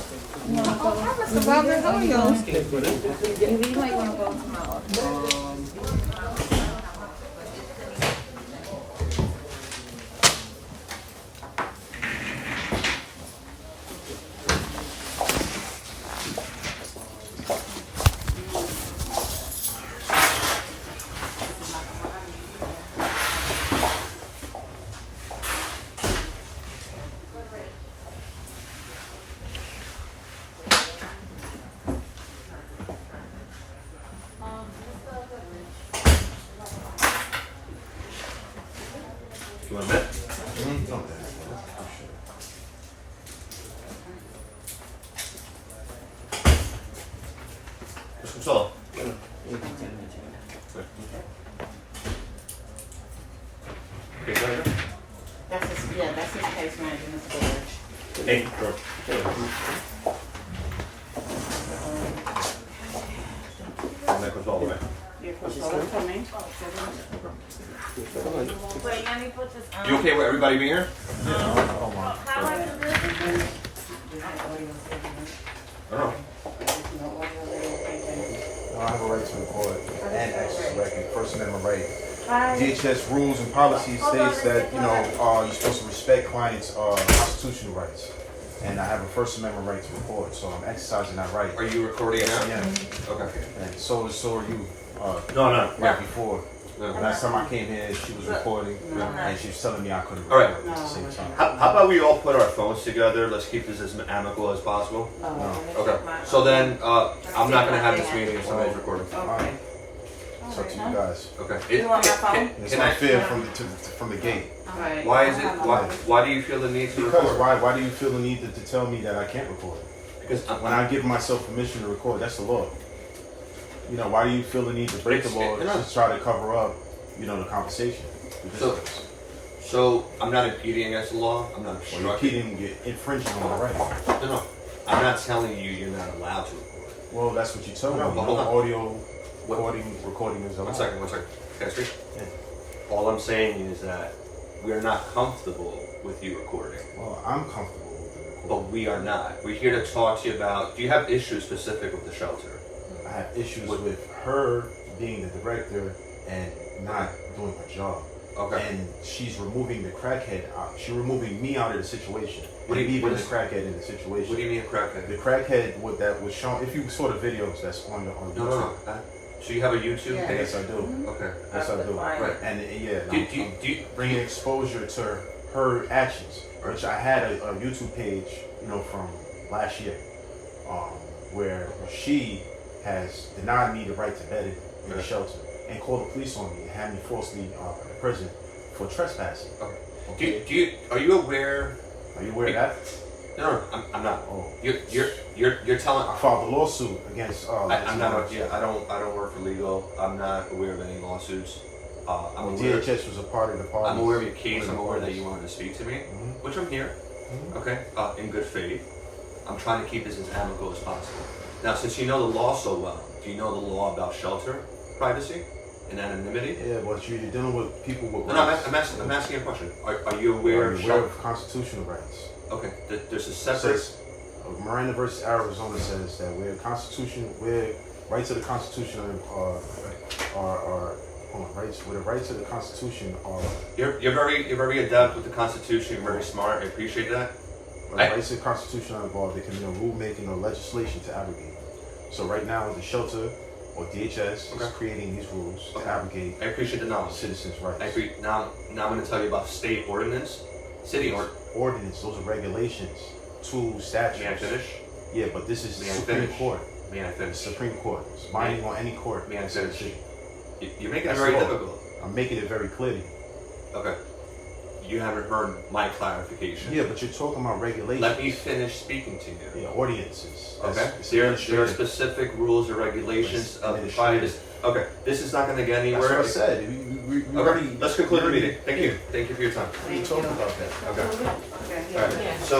Mr. Bobby, how are you? You might want to go to my office. You want a bit? Mr. Consola. Case manager? That's his case manager, Mr. George. Hey, George. And that goes all the way. Your controller coming. Wait, let me put this on. You okay with everybody being here? How much is this? I don't know. No, I have a right to record and access the record. First Amendment right. DHS rules and policies states that you're supposed to respect clients' constitutional rights, and I have a First Amendment right to record, so I'm exercising that right. Are you recording now? Yeah. Okay. And so are you. No. Right before. No. Last time I came here, she was recording, and she was telling me I couldn't All right. record at the same time. How about we all put our phones together? Let's keep this as amicable as possible. Okay. So then, I'm not gonna have this meeting if somebody's recording. Okay. It's up to you guys. Okay. You want my phone? It's Can I- unfair from the gate. Alright. Why is it? Why do you feel the need to Because record? why do you feel the need to tell me that I can't record? Because When I give myself permission to record, that's the law. Why do you feel the need to break the law to try to cover up, the conversation? So I'm not impeding against the law. I'm not Well, you're obstructing. you're infringing on my right. No. I'm not telling you you're not allowed to record. Well, that's what you told me. No, but hold on. Audio recording is allowed. One second. Can I speak? Yeah. All I'm saying is that we're not comfortable with you recording. Well, I'm comfortable with the recording. But we are not. We're here to talk to you about, do you have issues specific with the shelter? I have issues with her being the director and not doing her job. Okay. And she's removing the crackhead out. She's removing me out of the situation. What do you- leaving what the is- crackhead in the situation. What do you mean a crackhead? The crackhead that was shown, if you saw the videos that's on YouTube. No. So you have a YouTube Yeah. page? Yes, I do. Okay. Yes, I do. Right. And Do you, bringing exposure to her actions, which I had a YouTube page, from last year, where she has denied me the right to bed in the shelter and called the police on me and had me falsely in prison for trespassing. okay. Are you aware? Are you aware of that? No, I'm not. Oh, You're telling. I filed a lawsuit against. I'm not. Yeah, I don't work for legal. I'm not aware of any lawsuits. I'm aware. DHS was a part of the party. I'm aware of your case. I'm aware that you wanted to speak to me, Mhm. which I'm here. Okay, in good faith. I'm trying to keep this as amicable as possible. Now, since you know the law so well, do you know the law about shelter privacy and anonymity? Yeah, but you're dealing with people with No, rights. I'm asking you a question. Are you aware of Aware shelter? of constitutional rights. Okay, there's a separate. Says, Miranda versus Arizona says that we're rights of the Constitution are rights. Where the rights of the Constitution are. You're very adept with the Constitution. You're very smart. I appreciate that. When the rights of the Constitution are involved, there can be no rulemaking or legislation to abrogate them. So right now, the shelter or DHS is creating these rules to abrogate I appreciate the knowledge. citizens' rights. I agree. Now I'm going to tell you about state ordinance, city Ordinance, those are regulations to statutes. May I finish? Yeah, but this is May I Supreme finish? Court. May I The finish? Supreme Court. It's binding on any court. May I in the finish? city. You're making it That's very the law. difficult. I'm making it very clear. Okay. You haven't heard my clarification. Yeah, but you're talking about regulations. Let me finish speaking to you. Yeah, ordinances. Okay. It's There are administrative. specific rules or regulations of the Administrative. privacy. Okay. This is not going to get anywhere. That's what I said. We Okay. already. Let's conclude the we already- meeting. Thank you. Thank you for your time. We talked about that. Okay. Okay. All right. So,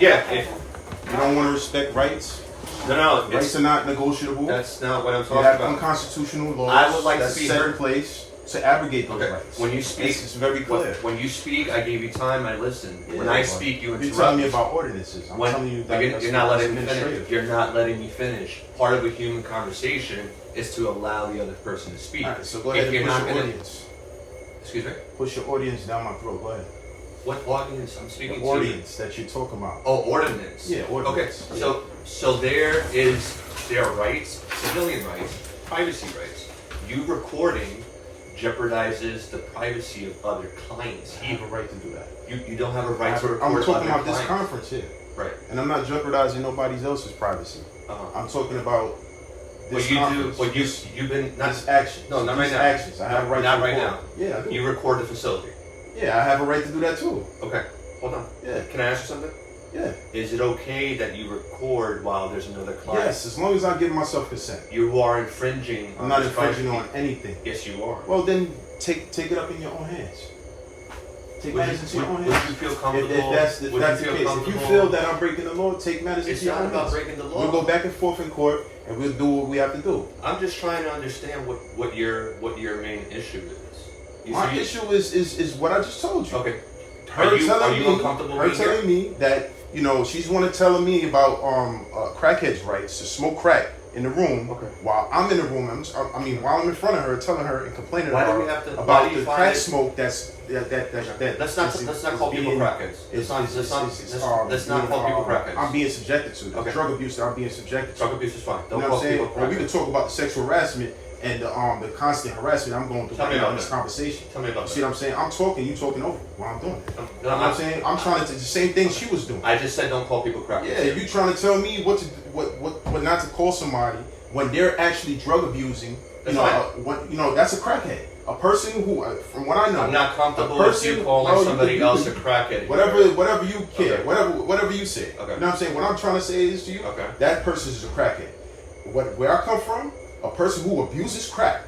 yeah. You don't want to respect rights. No, Rights are not negotiable. that's not what I'm You talking have about. unconstitutional laws I would like to that's be set heard. in place. to abrogate those Okay. rights. When you speak, it's very clear. When you speak, I gave you time. I listened. Yeah, when I but speak, you You're interrupt. telling me about ordinances. I'm When, telling you that you're not letting me administrative. finish. You're not letting me finish. Part of a human conversation is to allow the other person to speak. All right, so go ahead If and you're push not your gonna- audience. Excuse me. Push your audience down my throat. Go ahead. What audience? I'm speaking The to. audience that you're talking about. Oh, ordinance. Yeah, ordinance. Okay, Yeah. so there are rights, civilian rights, privacy rights. You recording jeopardizes the privacy of other clients. I have a right to do that. You don't have a right to record I'm talking other about this clients. conference here, Right. and I'm not jeopardizing nobody else's privacy. Uh-huh. I'm talking about this But you do. conference. But you've been not. This actions. No, not right These now. actions. I have a right Not to right record. now. Yeah, I do. You record the facility. Yeah, I have a right to do that too. Okay. Hold on. Yeah, Can I ask you something? yeah. Is it okay that you record while there's another client? Yes, as long as I give myself consent. You are infringing. I'm on not this infringing privacy. on anything. Yes, you are. Well, then take it up in your own hands. Take matters into your own would hands. you feel If comfortable? that's the would you case, feel if you comfortable- feel that I'm breaking the law, take matters It's into your not own about hands. breaking the law. We'll go back and forth in court, and we'll do what we have to do. I'm just trying to understand what your main issue is. My issue is what I just told you. Okay. Her Are you telling me, uncomfortable her being here? telling me that she's telling me about crackheads' rights to smoke crack in the room. Okay. While I'm in the room, while I'm in front of her, telling her and complaining Why do about we have to? Why about do you the find crack it? smoke that's that. Let's not call people crackheads. Let's not call people crackheads. I'm being subjected to the Okay. drug abuse that I'm being subjected to. Drug abuse is fine. You Don't know call what I'm saying? people Or we could crackheads. talk about the sexual harassment and the constant harassment I'm going through Tell me right now about in this that. conversation. Tell me about You see what I'm saying? I'm talking, you talking over while I'm doing it. that. You know what I'm saying? I'm trying to do the same thing she was doing. I just said don't call people crackheads. Yeah, you trying to tell me what not to call somebody when they're actually drug abusing. That's That's a crackhead. A person who, from what I know, I'm not comfortable a with you person- calling no, you somebody can- you else a can- crackhead. whatever you care, Okay. whatever you say. Okay. You know what I'm saying? What I'm trying to say is to you, Okay. that person is a crackhead. Where I come from, a person who abuses crack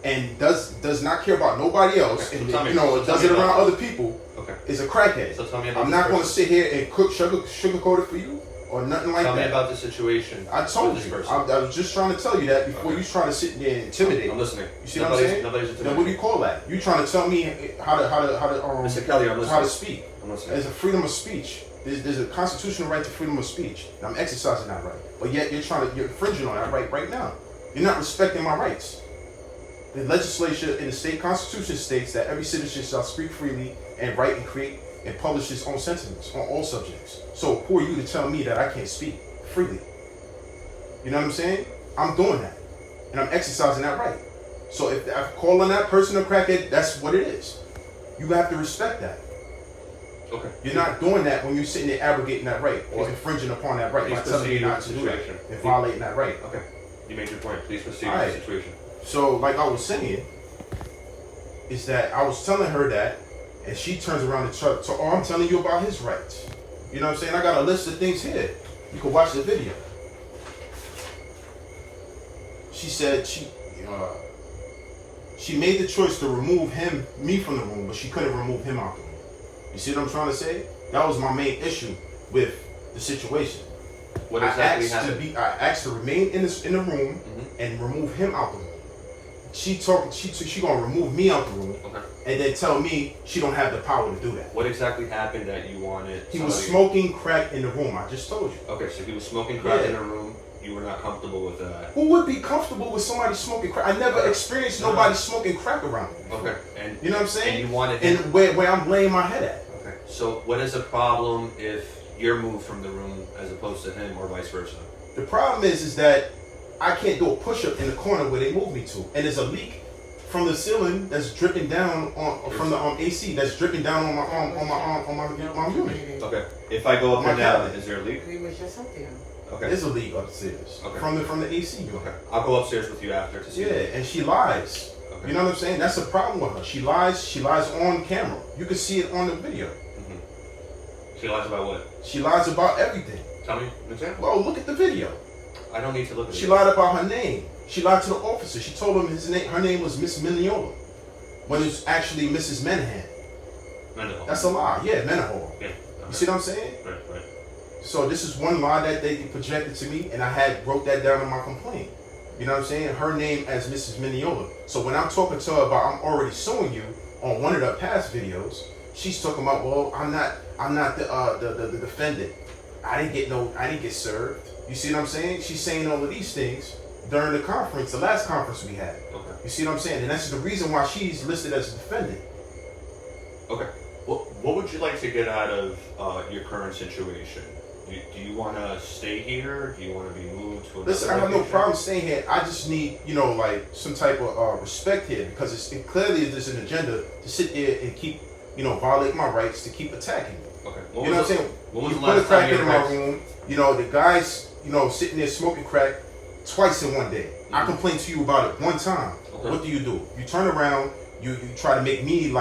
and does not care about nobody else, Okay, so and tell me- does tell it me about around that. other people, Okay. is a crackhead. So tell me about I'm this not going to person. sit here and sugarcoat it for you or nothing like Tell me that. about the situation. I told with you. this I person. was just trying to tell you that before Okay. you trying to sit there and intimidate. I'm listening. You see what I'm saying? Nobody's Then intimidating. what do you call that? You trying to tell me how to Mr. Kelly, I'm how to listening. speak? I'm listening. There's a freedom of speech. There's a constitutional right to freedom of speech, and I'm exercising that right. But yet you're infringing on that right now. You're not respecting my rights. The legislature in the state constitution states that every citizen shall speak freely and write and create and publish his own sentiments on all subjects. So who are you to tell me that I can't speak freely? You know what I'm saying? I'm doing that, and I'm exercising that right. So if I'm calling that person a crackhead, that's what it is. You have to respect that. Okay. You're not doing that when you're sitting there abrogating that right or Please- infringing upon that right please by telling me proceed not with to the do that situation. and violating that right. Okay. You made your point. Please proceed Alright. with the situation. So, like I was saying, is that I was telling her that, and she turns around and tries to, I'm telling you about his rights. You know what I'm saying? I got a list of things here. You can watch the video. She said she made the choice to remove me from the room, but she couldn't remove him out the room. You see what I'm trying to say? That was my main issue with the situation. What exactly I happened? asked to remain in the room and remove him out the room. She gonna remove me out the room Okay. and then tell me she don't have the power to do that. What exactly happened that you wanted? He was somebody- smoking crack in the room. I just told you. Okay, so he was smoking crack Yeah. in a room. You were not comfortable with that. Who would be comfortable with somebody smoking crack? I never experienced nobody smoking crack around me. Okay. And You know what I'm saying? and you wanted him. And where I'm laying my head at. Okay. So what is the problem if you're moved from the room as opposed to him, or vice versa? The problem is that I can't do a push-up in the corner where they move me to, and there's a leak from the ceiling that's dripping down from the AC that's dripping down on my unit. Okay. If I go up My and down, cabinet. is there a leak? We was just up there. Okay. There's a leak upstairs Okay. from the AC unit. Okay. I'll go upstairs with you after to see. Yeah, and she lies. Okay. You know what I'm saying? That's the problem with her. She lies. She lies on camera. You can see it on the video. She lies about what? She lies about everything. Tell me an example. Well, look at the video. I don't need to look at She it. lied about her name. She lied to the officer. She told him her name was Miss Migniola, when it's actually Mrs. Menahan. Mendenhall. That's a lie. Yeah, Menahor. Yeah. You see what I'm saying? Right. So this is one lie that they projected to me, and I wrote that down in my complaint. You know what I'm saying? Her name as Mrs. Mineola. So when I'm talking to her about I'm already suing you on one of the past videos, she's talking about, well, I'm not the defendant. I didn't get served. You see what I'm saying? She's saying all of these things during the last conference we had. Okay. You see what I'm saying? And that's the reason why she's listed as a defendant. Okay. What would you like to get out of your current situation? Do you want to stay here? Do you want to be moved to another Listen, I have no location? problem staying here. I just need, like some type of respect here, because it clearly is an agenda to sit there and keep, violate my rights, to keep attacking me. Okay. You know what I'm saying? When was You the put a last time crack you in my room. The guys, sitting there smoking crack twice in one day. I complained to you about it one time. Okay. What do? You turn around. You try to make me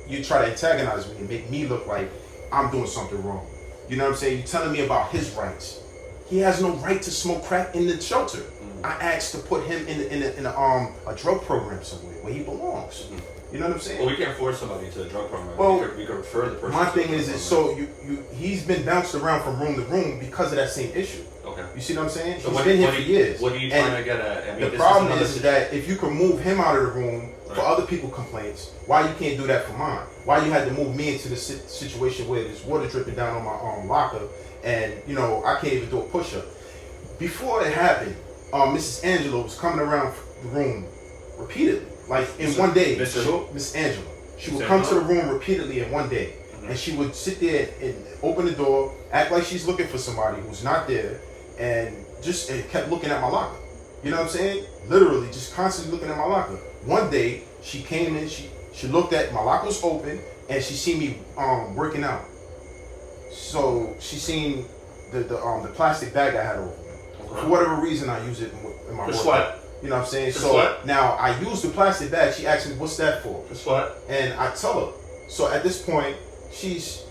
you try to antagonize me and make me look like I'm doing something wrong. You know what I'm saying? You're telling me about his rights. He has no right to smoke crack in the shelter. I asked to put him in a drug program somewhere where he belongs. You know what I'm saying? Well, we can't force somebody to a drug program. Well, we could refer the person. My to thing a is drug so program. he's been bounced around from room to room because of that same issue. Okay. You see what I'm saying? So He's been here for years. What are you trying to get at? I mean, The problem is that if you can move him out of the room for other people's complaints, why you can't do that for mine? Why you had to move me into the situation where there's water dripping down on my locker, and I can't even do a push-up. Before it happened, Mrs. Angela was coming around the room repeatedly, like in one day. Miss Angela, she would come to the room repeatedly in one day, and she would sit there and open the door, act like she's looking for somebody who's not there, and kept looking at my locker. You know what I'm saying? Literally, just constantly looking at my locker. One day, she came in, she looked at my locker was open, and she seen me working out. So she seen the plastic bag I had over me. For whatever reason, I use it in my work. sweat. You know what I'm saying? For So sweat? now I use the plastic bag. She asked me, "What's that for?" Guess what? And I tell her. So at this point, she's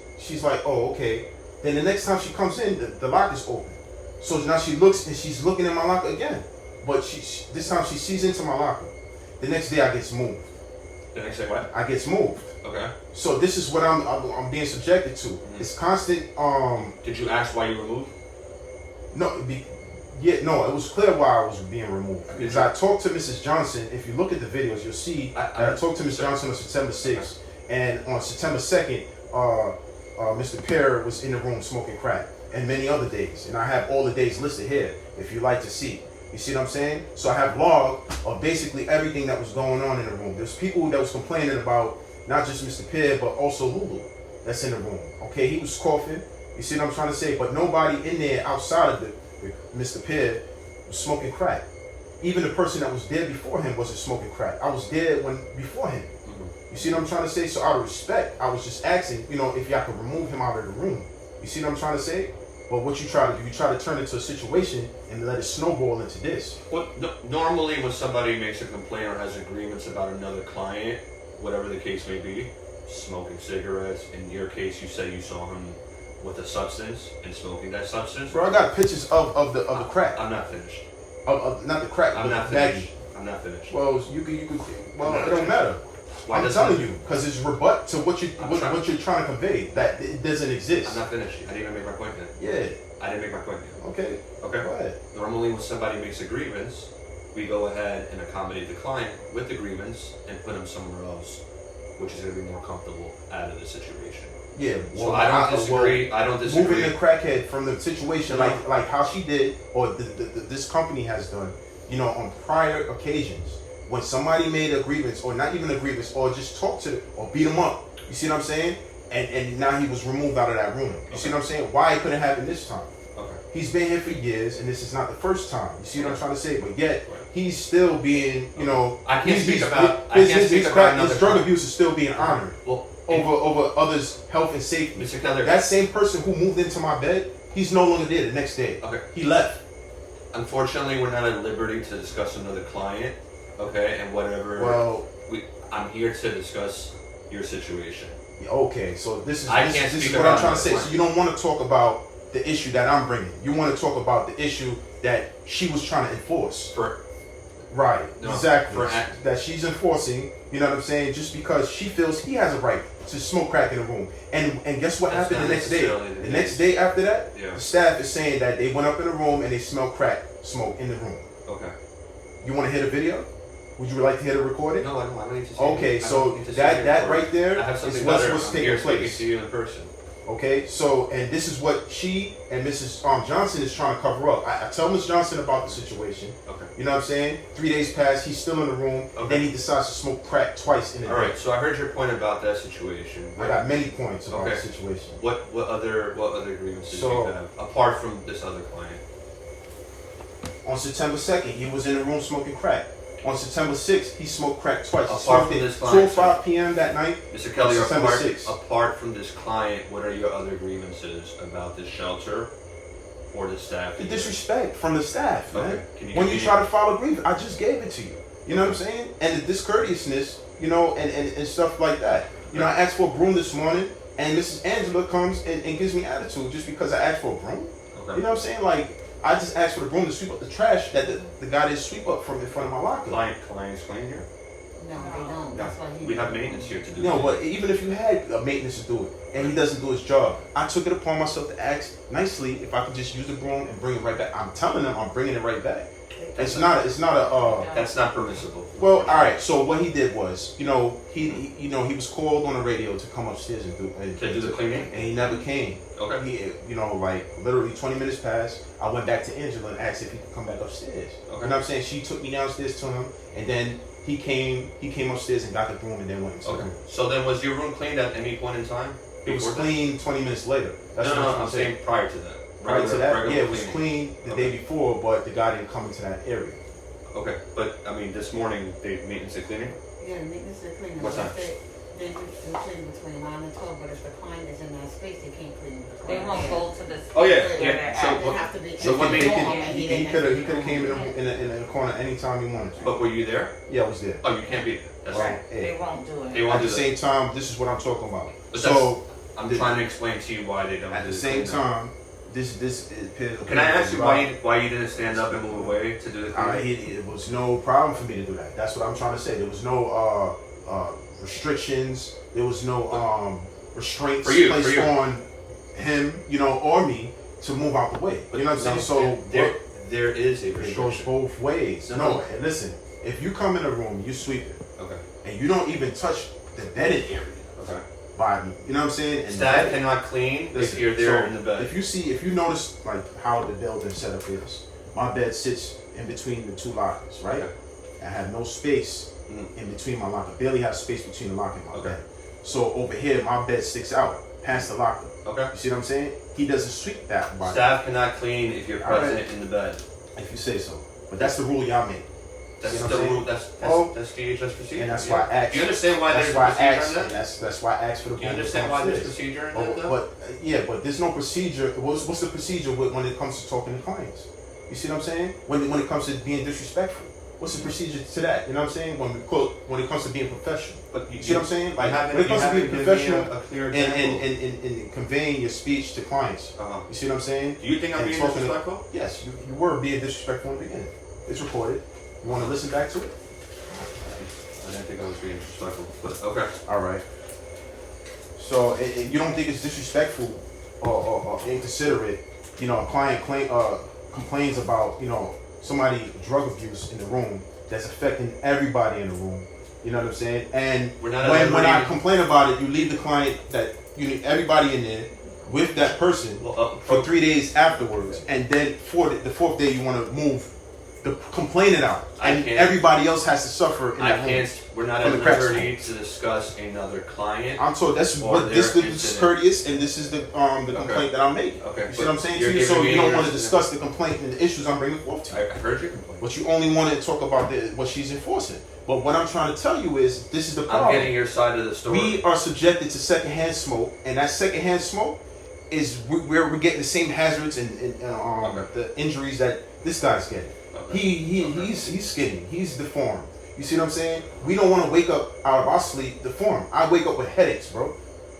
like, "Oh, okay." Then the next time she comes in, the lock is open. So now she looks and she's looking in my locker again. But this time she sees into my locker. The next day I gets moved. The next day what? I gets moved. Okay. So this is what I'm being subjected to. It's constant. Did you ask why you were moved? No, it was clear why I was being removed. Because I talked to Mrs. Johnson. If you look at the videos, you'll see I talked to Mrs. Johnson on September 6th, and on September 2nd, Mr. Perry was in the room smoking crack, and many other days. And I have all the days listed here, if you'd like to see. You see what I'm saying? So I have log of basically everything that was going on in the room. There's people that was complaining about not just Mr. Perry, but also Lulu that's in the room. Okay, he was coughing. You see what I'm trying to say? But nobody in there outside of Mr. Perry was smoking crack. Even the person that was there before him wasn't smoking crack. I was there before him. You see what I'm trying to say? So out of respect, I was just asking, if y'all could remove him out of the room. You see what I'm trying to say? But what you try to do, you try to turn it into a situation and let it snowball into this. Well, normally when somebody makes a complaint or has agreements about another client, whatever the case may be, smoking cigarettes, in your case you say you saw him with a substance and smoking that substance. Bro, I got pictures of the crack. I'm not finished. Not the crack, I'm but not the finished. baggie. I'm not finished. Well, you could. Well, it don't matter. Why I'm doesn't telling it? you, because it's rebut to what you're trying to convey, that it doesn't exist. I'm not finished. I didn't even make my point yet. Yeah. I didn't make my point yet. Okay. Okay. Go ahead. Normally when somebody makes a grievance, we go ahead and accommodate the client with the grievance and put him somewhere else, which is going to be more comfortable out of the situation. Yeah. Well, So I don't disagree. I don't disagree. Moving the crackhead from the situation like how she did, or this company has done, on prior occasions, when somebody made a grievance, or not even a grievance, or just talked to or beat him up. You see what I'm saying? And now he was removed out of that room. You see what I'm saying? Why it couldn't happen this time? Okay. He's been here for years, and this is not the first time. You see what I'm trying to say? But yet he's still being, I can't speak about his drug abuse is still being honored. Well, over others' health and safety. Mr. Keller, that same person who moved into my bed, he's no longer there the next day. Okay. He left. Unfortunately, we're not at liberty to discuss another client, okay, and whatever. Well, I'm here to discuss your situation. Okay, so this is what I'm trying to say. So you don't want to talk about the issue that I'm bringing. You want to talk about the issue that she was trying to enforce. Right, exactly. That she's enforcing, you know what I'm saying, just because she feels he has a right to smoke crack in the room. And guess what happened the next day? The next day after that, the staff is saying that they went up in the room and they smelled crack smoke in the room. Okay. You want to hear the video? Would you like to hear the recording? No, I don't need to see Okay, it. so that right there I have is something what's better. taking Here speaking place. to you in person. Okay, so, and this is what she and Mrs. Johnson is trying to cover up. I tell Ms. Johnson about the situation. Okay. You know what I'm saying? 3 days pass, he's still in the room, Okay. then he decides to smoke crack twice in a day. Alright, so I heard your point about that situation. I got many points about Okay. the situation. What other grievances do So- you have apart from this other client? On September 2nd, he was in the room smoking crack. On September 6th, he smoked crack twice. He Apart smoked from it this client, 2:05 p.m. that night. Mr. Kelly, September 6th. apart from this client, what are your other grievances about this shelter or the staff? The here? disrespect from the staff, man. Okay. Can you When give you me- try to file a grievance, I just gave it to you. You know what I'm saying? And the discourteousness, you know, and stuff like that. You know, I asked for a broom this morning, and Mrs. Angela comes and gives me attitude just because I asked for a broom. Okay. You know what I'm saying? Like, I just asked for the broom to sweep up the trash that the guy didn't sweep up from in front of my locker. Clients clean here? No, they don't. That's why he. We have maintenance here to do. No, but even if you had a maintenance to do it, and he doesn't do his job, I took it upon myself to ask nicely if I could just use the broom and bring it right back. I'm telling them I'm bringing it right back. It's not a. That's not permissible. Well, all right. So what he did was, you know, he was called on the radio to come upstairs and To do the cleaning? and he never came. Okay. He, you know, like literally 20 minutes passed. I went back to Angela and asked if he could come back upstairs. Okay. You know what I'm saying? She took me downstairs to him, and then he came upstairs and got the broom and then went into the Okay. room. So then, was your room cleaned at any point in time? It was Before that? clean 20 minutes later. That's No, what I'm trying to say. saying prior to that. Prior to that, Regular yeah, it was cleaning. clean the Okay. day before, but the guy didn't come into that area. Okay, but I mean, this morning they maintenance and cleaning. Yeah, the maintenance and cleaning. What time? They do clean between 9 and 12, but if the client is in that space, they can't clean. The They client. won't go to this. Oh, yeah, where yeah. they're So at. They what- have to be. so when they He could have came in the corner anytime he wanted to. But were you there? Yeah, I was there. Oh, you can't be there. That's Right. right. They won't do it. They won't At do the that. same time, this is what I'm talking about. But So I'm the- trying to explain to you why they don't. at do the same cleaning. time, this Can I ask you why you didn't stand up and move away to do the cleaning? it was no problem for me to do that. That's what I'm trying to say. There was no restrictions. There was no restraints For you, placed for you. on him, you know, or me to move out the way. You know what I'm saying? So there is a it goes restriction. both ways. No. No, and listen, if you come in a room, you sweep it, Okay. and you don't even touch the bedded area Okay. by me, you know what I'm saying? And Staff that- cannot clean if listen, you're there so in the bed. If you notice like how the building setup is, my bed sits in between the two lockers, right? Okay. I have no space Mhm. in between my locker. Barely have space between the locker and my Okay. bed. So over here, my bed sticks out past the locker. Okay. You see what I'm saying? He doesn't sweep that by Staff cannot clean if you're All right. present in the bed. if you say so. But that's the rule y'all make. That's See what the I'm rule. saying? That's that's DHS procedure. And that's yeah. why I asked. Do you understand why That's there's why a I procedure asked. in that? That's why I asked for the. Do you broom to understand come why there's upstairs. procedure in Oh, that though? but there's no procedure. What's the procedure when it comes to talking to clients? You see what I'm saying? When it comes to being disrespectful, what's the procedure to that? You know what I'm saying? When it comes to being professional, But you see what I'm saying? Like haven't- when it comes to being haven't given me professional a clear and, example. and conveying your speech to clients. Uh-huh. You see what I'm saying? Do you think I'm And being talking to- disrespectful? Yes, you were being disrespectful in the beginning. It's recorded. You want to listen back to it? I didn't think I was being disrespectful, but okay. All right. So you don't think it's disrespectful or inconsiderate? You know, a client complains about somebody drug abuse in the room that's affecting everybody in the room. You know what I'm saying? And We're not when I even- complain about it, you leave the client that you need everybody in there with that person Well, for 3 days afterwards, and then the fourth day you want to move the complainant out, I and can't- everybody else has to suffer in I that room. can't. We're not From at the crack liberty to discuss another client. I'm told that's Or what this their is incident. courteous, and this is the complaint that I'm making. Okay, You see what I'm saying to you're you? So giving you me don't your want to incident. discuss the complaint and the issues I'm bringing forth to you. I heard your complaint. But you only want to talk about what she's enforcing. But what I'm trying to tell you is this is the I'm problem. getting your side of the story. We are subjected to secondhand smoke, and that secondhand smoke is where we're getting the same hazards and the injuries that this guy's getting. Okay. He's skinny. He's deformed. You see what I'm saying? We don't want to wake up out of our sleep deformed. I wake up with headaches, bro,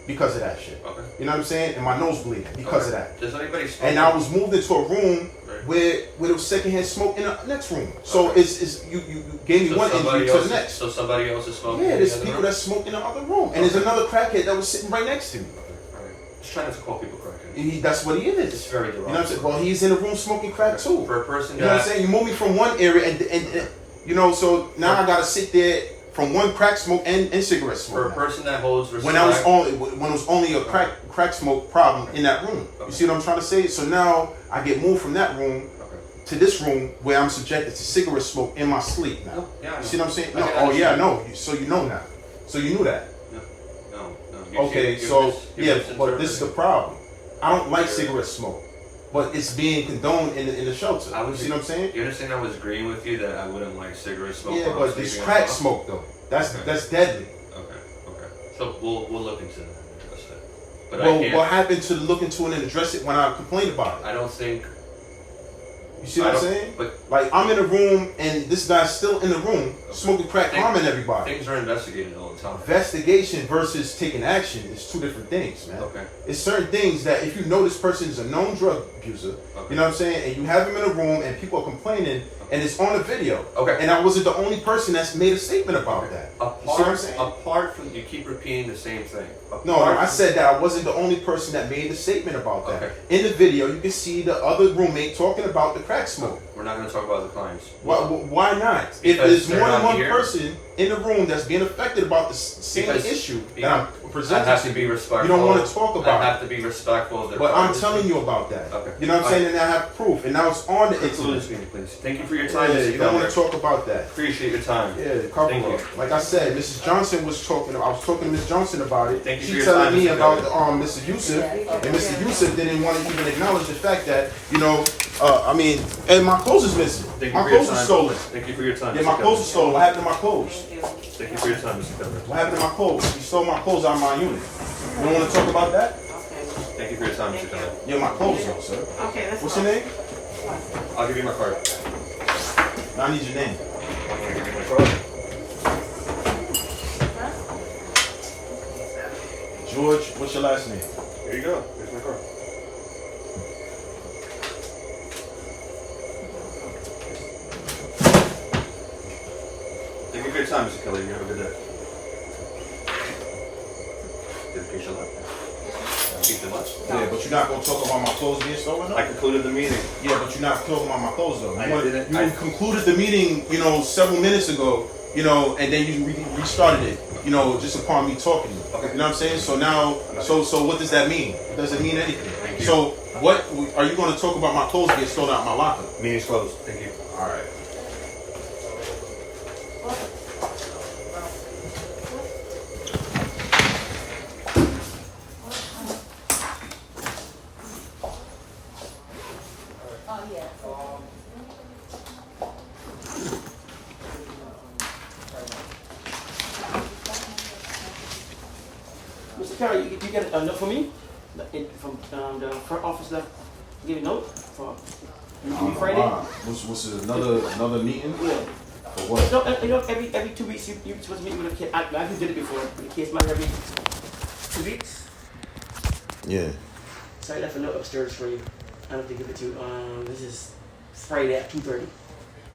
because of that shit. Okay. You know what I'm saying? And my nose bleeding because of that. Does anybody smoke? And I was moved into a room Right. where there was secondhand smoke in the next room. So Okay. it's you gave me So one somebody injury to else the is- next. So somebody else is smoking. Yeah, in there's the other people room? that smoke in the other room, and there's another crackhead that was sitting right next to me. Alright. Just trying not to call people crackheads. And that's what he It's is. very You know what I'm saying? derogatory. Well, he's in the room smoking crack too. For a person You know what I'm that saying? You move me from one area and You know, so now I gotta sit there from one crack smoke and cigarette smoke. For a person that holds respect. When it was only a crack smoke problem in that room. Okay. You see what I'm trying to say? So now I get moved from that room to this room where I'm subjected to cigarette smoke in my sleep now. Yeah, I know. You see what I'm saying? I No, can oh yeah, I understand. know. So you know now. So you knew that. No. Okay, so yeah, but this is the problem. I don't like cigarette smoke, but it's being condoned in the shelter. You see what I'm saying? You understand? I was agreeing with you that I wouldn't like cigarette smoke. Yeah, but this crack smoke though, that's deadly. Okay. So we'll look into that and address that. But Well, I can't. what happened to look into it and address it when I complained about it? I don't think. You see what I'm saying? But Like, I'm in a room and this guy's still in the room smoking crack, harming everybody. things are investigated all the time. Investigation versus taking action is two different things, man. Okay. It's certain things that if you know this person is a known drug abuser, you know what I'm saying, and you have him in a room and people are complaining and it's on the video. Okay. And I wasn't the only person that's made a statement about that. You see what I'm saying? Apart from you keep repeating the same thing. No, I said that I wasn't the only person that made the statement about that. Okay. In the video, you can see the other roommate talking about the crack smoke. We're not going to talk about the clients. Why not? If Because there's they're more than not one here. person in the room that's being affected about the same issue that I'm I presenting have to to be you, respectful. you don't want to talk about I have it. to be respectful of their But I'm privacy. telling you about that. Okay. You know what I'm saying? And I have proof. And now it's on the Conclude internet. this meeting, please. Thank you for your time. Yeah, Mr. you don't want Keller. to talk about that. Appreciate your time. Yeah, cover Thank you. up. Like I said, Mrs. Johnson was talking. I was talking to Miss Johnson about it. Thank you for She's your telling time, me Mr. about Keller. Mr. Yusuf, and Mr. Yusuf didn't want to even acknowledge the fact that and my clothes is missing. Thank you My for your clothes is time. stolen. Thank you for your time. Yeah, Mr. my clothes Keller. is stolen. What happened to my clothes? Thank you for your time, Mr. Keller. What happened to my clothes? He stole my clothes out of my unit. You don't want to talk about that? Thank you for your time, Mr. Keller. Yeah, my clothes though, sir. Okay, that's What's your name? I'll give you my card. I need your name. I'll give you my card. George, what's your last name? Here you go. Here's my card. Thank you for your time, Mr. Keller. You have a good day. Did the patient left? Keep them up. Yeah, but you're not going to talk about my clothes being stolen though? I concluded the meeting. Yeah, but you're not talking about my clothes though. I You didn't- you I- concluded the meeting, several minutes ago, and then you restarted it, just upon me talking. Okay. You know what I'm saying? So now, so what does that mean? It doesn't mean anything. Thank you. So what are you going to talk about my clothes being stolen out of my locker? Meeting's closed. Thank you. All right. Mr. Carey, you get a note for me? From the front office left, give you a note for Friday? What's another meeting? Yeah. For what? No, every 2 weeks you're supposed to meet with a case. I actually did it before. With a case manager every 2 weeks. Yeah. So I left a note upstairs for you. I have to give it to you. This is Friday at 2:30.